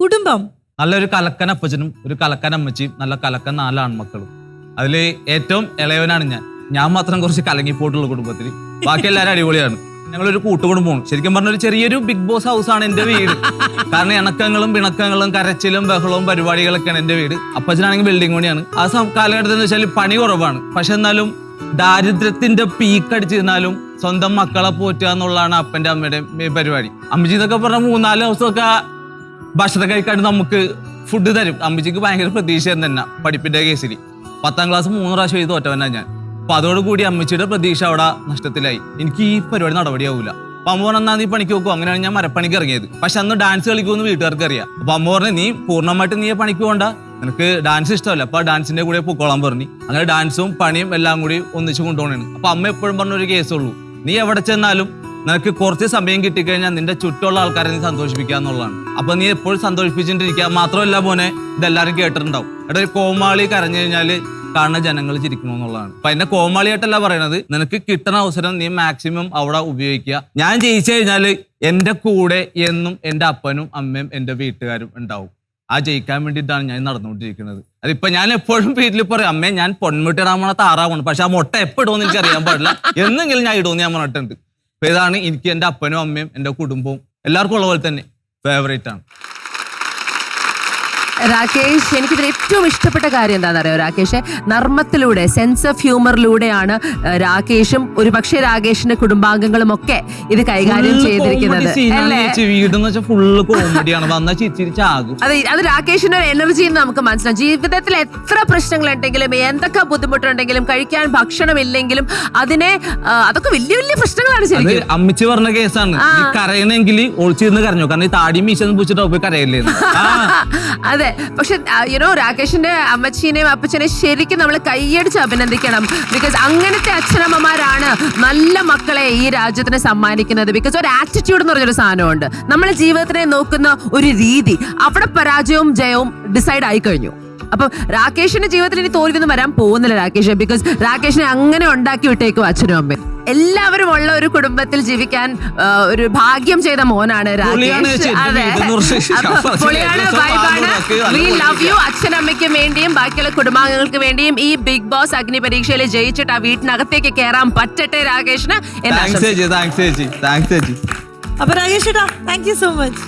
കുടുംബം നല്ലൊരു കലക്കൻ അപ്പച്ചനും ഒരു കലക്കൻ അമ്മച്ചിയും നല്ല കലക്കൻ 4 ആൺമക്കളും. അതിൽ ഏറ്റവും ഇളയവനാണ് ഞാൻ മാത്രം കുറച്ച് കലങ്ങിപ്പോയിട്ടുള്ള കുടുംബത്തിൽ. ബാക്കി എല്ലാവരും അടിപൊളിയാണ്. ഞങ്ങളൊരു കൂട്ടുകുടുംബമാണ്. ശരിക്കും പറഞ്ഞ ഒരു ചെറിയൊരു ബിഗ് ബോസ് ഹൗസ് ആണ് എന്റെ വീട്. കാരണം ഇണക്കങ്ങളും പിണക്കങ്ങളും കരച്ചിലും ബഹളവും പരിപാടികളൊക്കെയാണ് എന്റെ വീട്. അപ്പച്ചനാണെങ്കിൽ ബിൽഡിംഗ് പണിയാണ്. ആ കാലഘട്ടത്തിൽ എന്ന് വെച്ചാൽ പണി കുറവാണ്. പക്ഷെ എന്നാലും ദാരിദ്ര്യത്തിന്റെ പീക്ക് അടിച്ചിരുന്നാലും സ്വന്തം മക്കളെ പോറ്റുക എന്നുള്ളതാണ് അപ്പന്റെ അമ്മയുടെയും പരിപാടി. അമ്മച്ചി എന്നൊക്കെ പറഞ്ഞാൽ 3-4 ദിവസമൊക്കെ ഭക്ഷണം കഴിക്കാണ്ട് നമുക്ക് ഫുഡ് തരും. അമ്മച്ചിക്ക് ഭയങ്കര പ്രതീക്ഷയായിരുന്നു തന്നെ പഠിപ്പിന്റെ കേസിൽ. 10ാം ക്ലാസ് 3 പ്രാവശ്യം എഴുതി തോറ്റവനാണ് ഞാൻ. അപ്പൊ അതോടുകൂടി അമ്മച്ചിയുടെ പ്രതീക്ഷ അവിടെ നഷ്ടത്തിലായി. എനിക്ക് ഈ പരിപാടി നടപടിയാവൂല. അപ്പൊ അമ്മ പറഞ്ഞാൽ നീ പണിക്ക് നോക്കും. അങ്ങനെയാണ് ഞാൻ മരപ്പണിക്ക് ഇറങ്ങിയത്. പക്ഷെ അന്ന് ഡാൻസ് കളിക്കുമെന്ന് വീട്ടുകാർക്ക് അറിയാം. അപ്പൊ അമ്മ പറഞ്ഞു നീ പൂർണ്ണമായിട്ട് നീ പണിക്ക് പോകണ്ട, നിനക്ക് ഡാൻസ് ഇഷ്ടമല്ല, അപ്പൊ ഡാൻസിന്റെ കൂടെ പൊക്കോളാൻ പറഞ്ഞു. അങ്ങനെ ഡാൻസും പണിയും എല്ലാം കൂടി ഒന്നിച്ച് കൊണ്ടുപോകണാണ്. അപ്പൊ അമ്മ എപ്പോഴും പറഞ്ഞൊരു കേസുള്ളൂ, നീ എവിടെ ചെന്നാലും നിനക്ക് കുറച്ച് സമയം കിട്ടിക്കഴിഞ്ഞാൽ നിന്റെ ചുറ്റുള്ള ആൾക്കാരെ നീ സന്തോഷിപ്പിക്കുക എന്നുള്ളതാണ്. അപ്പൊ നീ എപ്പോഴും സന്തോഷിപ്പിച്ചിട്ടിരിക്കുക. മാത്രമല്ല മോനെ, ഇതെല്ലാവരും കേട്ടിട്ടുണ്ടാവും, എടാ ഒരു കോമാളി കരഞ്ഞു കഴിഞ്ഞാല് കാണുന്ന ജനങ്ങൾ ചിരിക്കണമെന്നുള്ളതാണ്. അപ്പൊ എന്നെ കോമാളിയായിട്ടല്ല പറയണത്, നിനക്ക് കിട്ടുന്ന അവസരം നീ മാക്സിമം അവിടെ ഉപയോഗിക്കുക. ഞാൻ ജയിച്ചു കഴിഞ്ഞാല് എന്റെ കൂടെ എന്നും എന്റെ അപ്പനും അമ്മയും എന്റെ വീട്ടുകാരും ഉണ്ടാവും. ആ ജയിക്കാൻ വേണ്ടിയിട്ടാണ് ഞാൻ നടന്നുകൊണ്ടിരിക്കുന്നത്. അതിപ്പോ ഞാൻ എപ്പോഴും വീട്ടിൽ പറയും, അമ്മേ ഞാൻ പൊന്മുട്ടിടാൻ പോണ താറാവാണ്, പക്ഷെ ആ മുട്ട എപ്പോൾ ഇടുമെന്ന് എനിക്ക് അറിയാൻ പാടില്ല, എന്നെങ്കിലും ഞാൻ ഇടുമെന്ന് ഞാൻ പറഞ്ഞിട്ടുണ്ട്. അപ്പൊ ഇതാണ് എനിക്ക് എന്റെ അപ്പനും അമ്മയും എന്റെ കുടുംബവും എല്ലാവർക്കും ഉള്ള പോലെ തന്നെ ഫേവറേറ്റ് ആണ്. രാകേഷ്, എനിക്കിതിൽ ഏറ്റവും ഇഷ്ടപ്പെട്ട കാര്യം എന്താണെന്ന് അറിയോ രാകേഷ്? നർമ്മത്തിലൂടെ, സെൻസ് ഓഫ് ഹ്യൂമറിലൂടെയാണ് രാകേഷും ഒരു പക്ഷേ രാകേഷിന്റെ കുടുംബാംഗങ്ങളും ഒക്കെ ഇത് കൈകാര്യം ചെയ്തിരിക്കുന്നത്. അതെ, അത് രാകേഷിന്റെ ഒരു എനർജി എന്ന് നമുക്ക് മനസ്സിലാവും. ജീവിതത്തിൽ എത്ര പ്രശ്നങ്ങളുണ്ടെങ്കിലും എന്തൊക്കെ ബുദ്ധിമുട്ടുണ്ടെങ്കിലും കഴിക്കാൻ ഭക്ഷണമില്ലെങ്കിലും അതൊക്കെ വലിയ വലിയ പ്രശ്നങ്ങളാണ്. ശരിക്കും അമ്മച്ചി പറഞ്ഞ കേസാണ്, കരയണമെങ്കിൽ ഒളിച്ചിരുന്ന് കരഞ്ഞു, കാരണം ഈ താടി മീശന്ന് പൂച്ചിട്ട് കരയല്ലേ. അതെ, പക്ഷെ രാകേഷിന്റെ അമ്മച്ചീനെയും അപ്പച്ചനെയും ശരിക്കും നമ്മൾ കൈയടിച്ച് അഭിനന്ദിക്കണം. ബിക്കോസ് അങ്ങനത്തെ അച്ഛനമ്മമാരാണ് നല്ല മക്കളെ ഈ രാജ്യത്തിന് സമ്മാനിക്കുന്നത്. ബിക്കോസ് ഒരു ആറ്റിറ്റ്യൂഡ് എന്ന് പറഞ്ഞൊരു സാധനമുണ്ട്. നമ്മളെ ജീവിതത്തിനെ നോക്കുന്ന ഒരു രീതി, അവിടെ പരാജയവും ജയവും ഡിസൈഡ് ആയി കഴിഞ്ഞു. അപ്പൊ രാകേഷിന്റെ ജീവിതത്തിൽ ഇനി തോൽവിയൊന്നും വരാൻ പോകുന്നില്ല രാകേഷ്. ബിക്കോസ് രാകേഷിനെ അങ്ങനെ ഉണ്ടാക്കി വിട്ടേക്കും അച്ഛനും അമ്മയും. എല്ലാവരും ഉള്ള ഒരു കുടുംബത്തിൽ ജീവിക്കാൻ ഒരു ഭാഗ്യം ചെയ്ത മോനാണ് രാകേഷ്. അതെ, പൊളിയാണ്, വൈബാണ്. We love you. അച്ഛനമ്മയ്ക്ക് വേണ്ടിയും ബാക്കിയുള്ള കുടുംബാംഗങ്ങൾക്ക് വേണ്ടിയും ഈ ബിഗ് ബോസ് അഗ്നി പരീക്ഷയിൽ ജയിച്ചിട്ട് ആ വീട്ടിനകത്തേക്ക് കയറാൻ പറ്റട്ടെ രാകേഷിന്. അപ്പൊ രാകേഷ് ഏട്ടാ, താങ്ക് യു സോ മച്ച്.